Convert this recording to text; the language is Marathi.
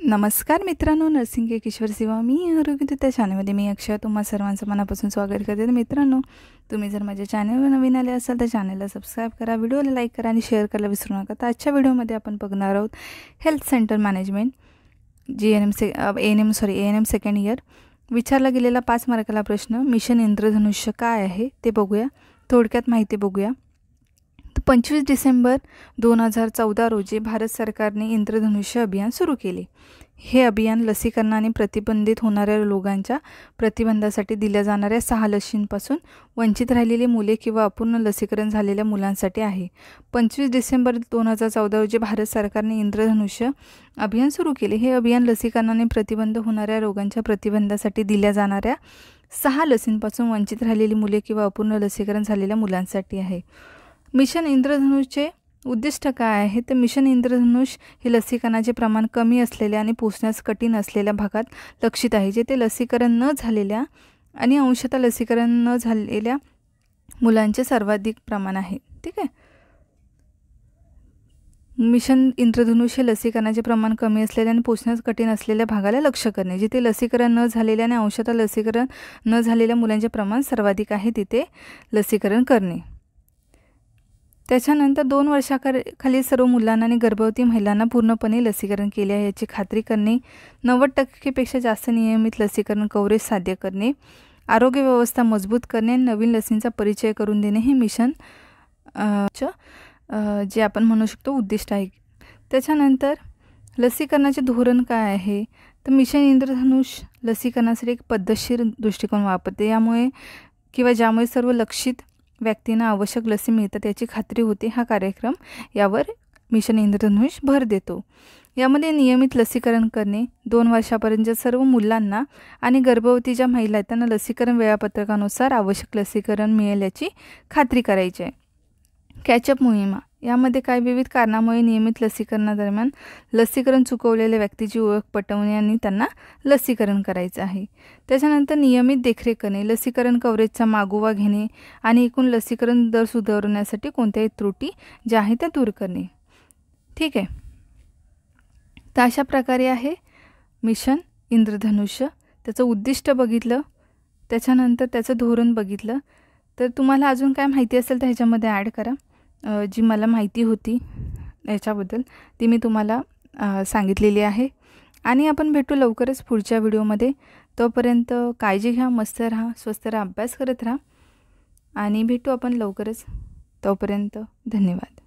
नमस्कार मित्रांनो, नर्सिंग के किशोर सेवा मी आरोग्य त्या चॅनलमध्ये मी अक्षय तुम्हा सर्वांचं मनापासून स्वागत करते. तर मित्रांनो, तुम्ही जर माझ्या चॅनलवर नवीन आले असाल तर चॅनलला सबस्क्राईब करा, व्हिडिओला लाईक करा आणि शेअर करायला विसरू नका. तर आजच्या व्हिडिओमध्ये आपण बघणार आहोत health centre management ANM second year विचारला गेलेला 5 मार्काला प्रश्न. मिशन इंद्रधनुष्य काय आहे ते बघूया, थोडक्यात माहिती बघूया. 25 डिसेंबर 2014 रोजी भारत सरकारने इंद्रधनुष्य अभियान सुरू केले. हे अभियान लसीकरणाने प्रतिबंधित होणाऱ्या रोगांच्या प्रतिबंधासाठी दिल्या जाणाऱ्या 6 लसींपासून वंचित राहिलेली मुले किंवा अपूर्ण लसीकरण झालेल्या मुलांसाठी आहे. 25 डिसेंबर 2014 रोजी भारत सरकारने इंद्रधनुष्य अभियान सुरू केले. हे अभियान लसीकरणाने प्रतिबंध होणाऱ्या रोगांच्या प्रतिबंधासाठी दिल्या जाणाऱ्या 6 लसींपासून वंचित राहिलेली मुले किंवा अपूर्ण लसीकरण झालेल्या मुलांसाठी आहे. मिशन इंद्रधनुष्यचे उद्दिष्ट काय आहे तर मिशन इंद्रधनुष्य हे लसीकरणाचे प्रमाण कमी असलेल्या आणि पोचण्यास कठीण असलेल्या भागात लक्षित आहे, जेथे लसीकरण न झालेल्या आणि अंशतः लसीकरण न झालेल्या मुलांचे सर्वाधिक प्रमाण आहे. ठीक आहे. मिशन इंद्रधनुष्य हे लसीकरणाचे प्रमाण कमी असलेल्या आणि पोचण्यास कठीण असलेल्या भागाला लक्ष्य करणे, जिथे लसीकरण न झालेल्या आणि अंशतः लसीकरण न झालेल्या मुलांचे प्रमाण सर्वाधिक आहे तिथे लसीकरण करणे. त्याच्यानंतर 2 वर्षाखाली सर्व मुलांना आणि गर्भवती महिलांना पूर्णपणे लसीकरण केले आहे याची खात्री करणे. 90% जास्त नियमित लसीकरण कव्हरेज साध्य करणे. आरोग्य व्यवस्था मजबूत करणे आणि नवीन लसींचा परिचय करून देणे हे मिशन जे आपण म्हणू शकतो उद्दिष्ट आहे. त्याच्यानंतर लसीकरणाचे धोरण काय आहे तर मिशन इंद्रधनुष्य लसीकरणासाठी एक पद्धतशीर दृष्टिकोन वापरते, ज्यामुळे सर्व लक्षित व्यक्तींना आवश्यक लसी मिळतात याची खात्री होते. हा कार्यक्रम यावर मिशन इंद्रधनुष्य भर देतो. यामध्ये नियमित लसीकरण करणे, 2 वर्षापर्यंत सर्व मुलांना आणि गर्भवती ज्या महिला आहेत त्यांना लसीकरण वेळापत्रकानुसार आवश्यक लसीकरण मिळेल याची खात्री करायची आहे. कॅचअप मोहिमा यामध्ये काही विविध कारणामुळे नियमित लसीकरणादरम्यान लसीकरण चुकवलेल्या व्यक्तीची ओळख पटवणे आणि त्यांना लसीकरण करायचं आहे. त्याच्यानंतर नियमित देखरेख करणे, लसीकरण कव्हरेजचा मागोवा घेणे आणि एकूण लसीकरण दर सुधारण्यासाठी कोणत्याही त्रुटी ज्या आहेत त्या दूर करणे. ठीक आहे. तर अशा प्रकारे आहे मिशन इंद्रधनुष्य. त्याचं उद्दिष्ट बघितलं, त्याच्यानंतर त्याचं धोरण बघितलं. तर तुम्हाला अजून काय माहिती असेल तर ह्याच्यामध्ये ॲड करा. जी मला माहिती होती याच्याबद्दल ती मी तुम्हाला सांगितलेली आहे. आणि आपण भेटू लवकरच पुढच्या व्हिडिओमध्ये. तोपर्यंत काळजी घ्या, मस्त राहा, स्वस्त राहा, अभ्यास करत राहा आणि भेटू आपण लवकरच. तोपर्यंत धन्यवाद.